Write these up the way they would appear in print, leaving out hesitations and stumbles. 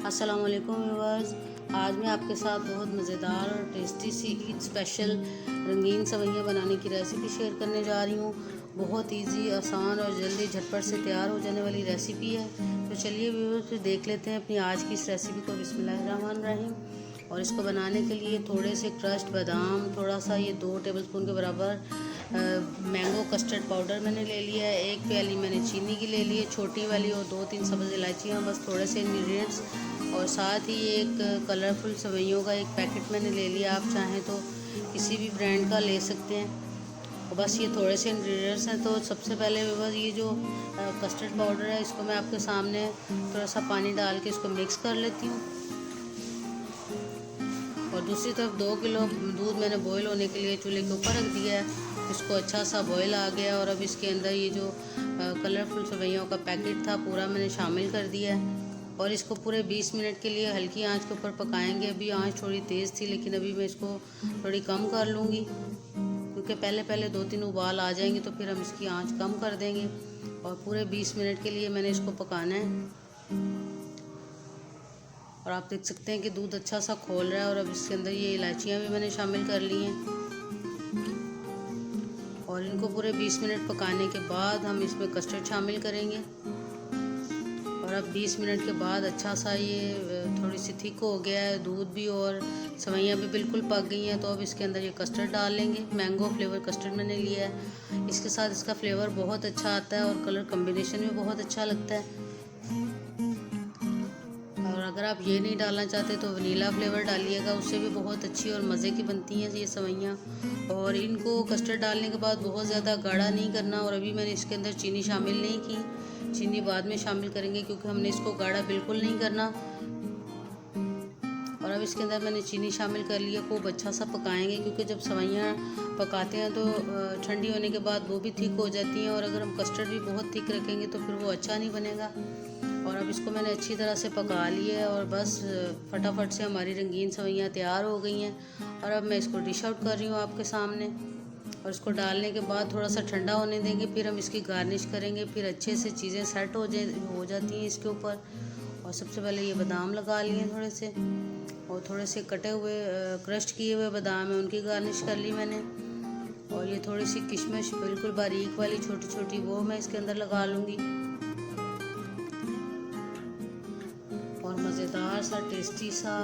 अस्सलाम वालेकुम व्यूअर्स। आज मैं आपके साथ बहुत मज़ेदार और टेस्टी सी ईद स्पेशल रंगीन सेवइयाँ बनाने की रेसिपी शेयर करने जा रही हूँ। बहुत इजी, आसान और जल्दी झटपट से तैयार हो जाने वाली रेसिपी है। तो चलिए व्यूअर्स फिर देख लेते हैं अपनी आज की इस रेसिपी को। बिस्मिल्लाहिर्रहमानिर्रहीम। और इसको बनाने के लिए थोड़े से क्रश्ड बादाम, थोड़ा सा ये 2 टेबलस्पून के बराबर मैंगो कस्टर्ड पाउडर मैंने ले लिया है। 1 प्याली मैंने चीनी की ले ली है छोटी वाली, और 2-3 सब्ज़ इलायचियाँ, बस थोड़े से इंग्रेडिएंट्स। और साथ ही एक कलरफुल सेवइयों का एक पैकेट मैंने ले लिया। आप चाहें तो किसी भी ब्रांड का ले सकते हैं। और बस ये थोड़े से इंग्रेडिएंट्स हैं। तो सबसे पहले बस ये जो कस्टर्ड पाउडर है, इसको मैं आपके सामने थोड़ा सा पानी डाल के इसको मिक्स कर लेती हूँ। और दूसरी तरफ 2 किलो दूध मैंने बॉईल होने के लिए चूल्हे के ऊपर रख दिया है। इसको अच्छा सा बॉईल आ गया। और अब इसके अंदर ये जो कलरफुल सेवइयों का पैकेट था पूरा मैंने शामिल कर दिया है। और इसको पूरे 20 मिनट के लिए हल्की आंच के ऊपर पकाएंगे। अभी आंच थोड़ी तेज़ थी, लेकिन अभी मैं इसको थोड़ी कम कर लूँगी, क्योंकि पहले 2-3 उबाल आ जाएंगे तो फिर हम इसकी आंच कम कर देंगे। और पूरे 20 मिनट के लिए मैंने इसको पकाना है। और आप देख सकते हैं कि दूध अच्छा सा खोल रहा है। और अब इसके अंदर ये इलायचियाँ भी मैंने शामिल कर ली हैं। और इनको पूरे 20 मिनट पकाने के बाद हम इसमें कस्टर्ड शामिल करेंगे। और अब 20 मिनट के बाद अच्छा सा ये थोड़ी सी थिक हो गया है दूध भी, और सेवइयाँ भी बिल्कुल पक गई हैं। तो अब इसके अंदर ये कस्टर्ड डाल लेंगे। मैंगो फ्लेवर कस्टर्ड मैंने लिया है। इसके साथ इसका फ्लेवर बहुत अच्छा आता है और कलर कम्बिनेशन भी बहुत अच्छा लगता है। और अगर आप ये नहीं डालना चाहते तो वनीला फ्लेवर डालिएगा, उससे भी बहुत अच्छी और मज़े की बनती हैं ये सेवइयाँ। और इनको कस्टर्ड डालने के बाद बहुत ज़्यादा गाढ़ा नहीं करना। और अभी मैंने इसके अंदर चीनी शामिल नहीं की, चीनी बाद में शामिल करेंगे, क्योंकि हमने इसको गाढ़ा बिल्कुल नहीं करना। और अब इसके अंदर मैंने चीनी शामिल कर लिया। खूब अच्छा सा पकाएंगे, क्योंकि जब सेवइयाँ पकाते हैं तो ठंडी होने के बाद वो भी थिक हो जाती हैं। और अगर हम कस्टर्ड भी बहुत थिक रखेंगे तो फिर वो अच्छा नहीं बनेगा। और अब इसको मैंने अच्छी तरह से पका लिया है। और बस फटाफट से हमारी रंगीन सेवइयाँ तैयार हो गई हैं। और अब मैं इसको डिश आउट कर रही हूँ आपके सामने। और इसको डालने के बाद थोड़ा सा ठंडा होने देंगे, फिर हम इसकी गार्निश करेंगे। फिर अच्छे से चीज़ें सेट हो जाती हैं इसके ऊपर। और सबसे पहले ये बादाम लगा लिए थोड़े से, और थोड़े से कटे हुए क्रश्ड किए हुए बादाम है, उनकी गार्निश कर ली मैंने। और ये थोड़ी सी किशमिश बिल्कुल बारीक वाली छोटी छोटी, वो मैं इसके अंदर लगा लूँगी। और मज़ेदार सा टेस्टी सा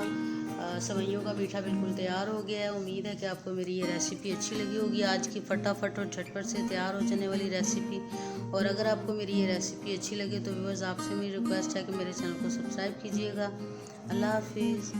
सेवइयों का मीठा बिल्कुल तैयार हो गया है। उम्मीद है कि आपको मेरी ये रेसिपी अच्छी लगी होगी, आज की फटाफट और झटपट से तैयार हो जाने वाली रेसिपी। और अगर आपको मेरी ये रेसिपी अच्छी लगे तो व्यूअर्स आपसे मेरी रिक्वेस्ट है कि मेरे चैनल को सब्सक्राइब कीजिएगा। अल्लाह हाफिज़।